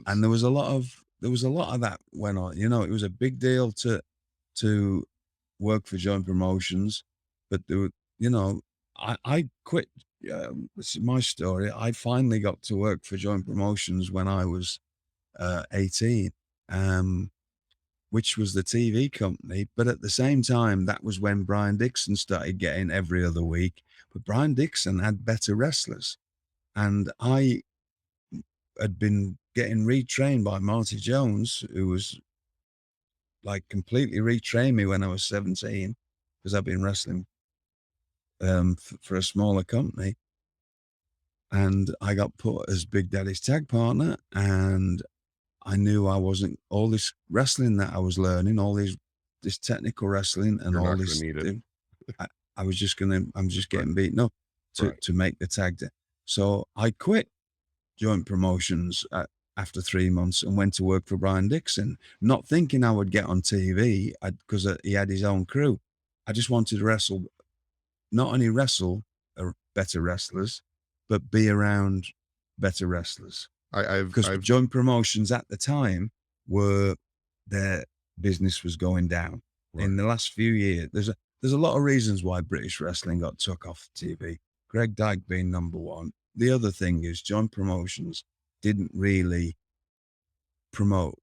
And there was a lot of that went on. You know, it was a big deal to work for joint promotions, but there were, you know, I quit. This is my story. I finally got to work for joint promotions when I was 18, um, which was the TV company. But at the same time, that was when Brian Dixon started getting every other week. But Brian Dixon had better wrestlers, and I had been getting retrained by Marty Jones, who was like completely retrained me when I was 17 because I've been wrestling for a smaller company. And I got put as Big Daddy's tag partner, and I knew I wasn't all this wrestling that I was learning, this technical wrestling and You're all not gonna this need it. thing. I, I'm just Right, getting beaten up right. to make the tag. So I quit joint promotions after 3 months and went to work for Brian Dixon, not thinking I would get on TV because he had his own crew. I just wanted to wrestle, not only wrestle better wrestlers, but be around better wrestlers. Because I've joint promotions at the time were their business was going down. right, In the last few years, there's a lot of reasons why British wrestling got took off TV. Greg Dyke being number one. The other thing is joint promotions didn't really promote.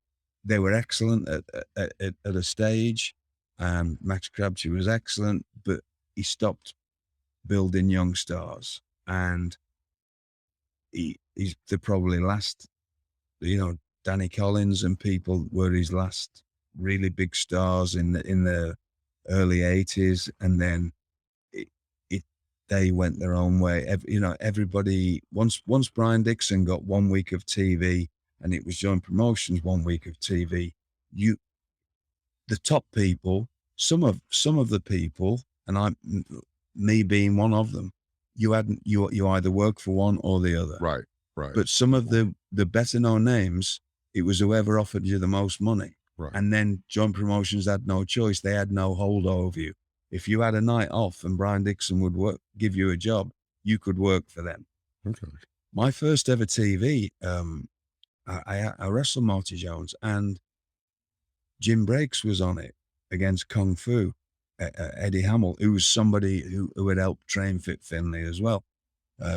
They were excellent at a stage. Max Crabtree was excellent, but he stopped building young stars, and he's the probably last. You know, Danny Collins and people were his last really big stars in the early '80s, and then it, it they went their own way. You know, everybody once Brian Dixon got 1 week of TV, and it was joint promotions 1 week of TV. You the top people, some of the people, and me being one of them, you either work for one or the other. right, right, But some of the better known names, it was whoever offered you the most money. right. And then joint promotions had no choice. They had no hold over you. If you had a night off and Brian Dixon would give you a job, you could work for them. Okay. My first ever TV, I wrestled Marty Jones, and Jim Breaks was on it against Kung Fu, Eddie Hamill, who was somebody who had helped train Fit Finlay as well.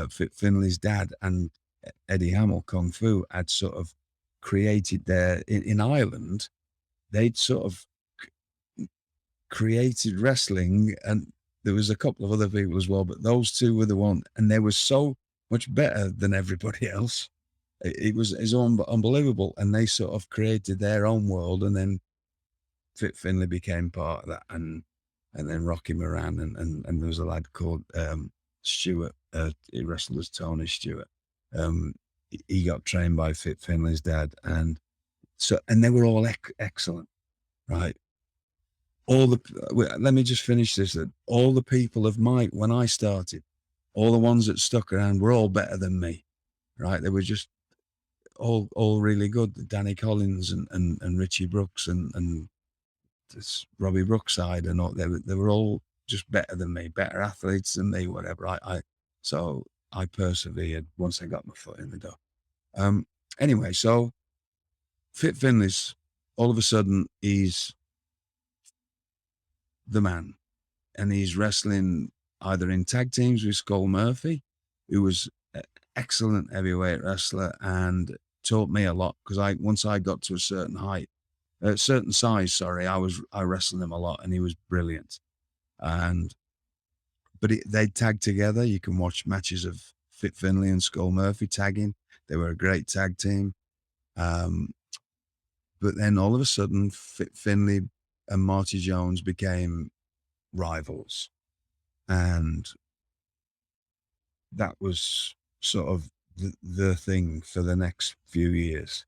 Fit Finlay's dad and Eddie Hamill, Kung Fu, had sort of created in Ireland, they'd sort of created wrestling, and there was a couple of other people as well, but those two were the one, and they were so much better than everybody else. It was unbelievable, and they sort of created their own world, and then Fit Finlay became part of that, and then Rocky Moran, and there was a lad called Stewart. He wrestled as Tony Stewart. He got trained by Fit Finlay's dad, and they were all excellent, right? Let me just finish this. All the people of when I started, all the ones that stuck around were all better than me, right? They were just all really good. Danny Collins and Richie Brooks and this Robbie Brookside and all. They were all just better than me, better athletes than me, whatever. So I persevered once I got my foot in the door. Anyway, so Fit Finlay's all of a sudden he's the man, and he's wrestling either in tag teams with Skull Murphy, who was an excellent heavyweight wrestler and taught me a lot because once I got to a certain height, a certain size, sorry, I wrestled him a lot, and he was brilliant. But they tagged together. You can watch matches of Fit Finlay and Skull Murphy tagging. They were a great tag team. But then all of a sudden, Fit Finlay and Marty Jones became rivals, and that was sort of the thing for the next few years.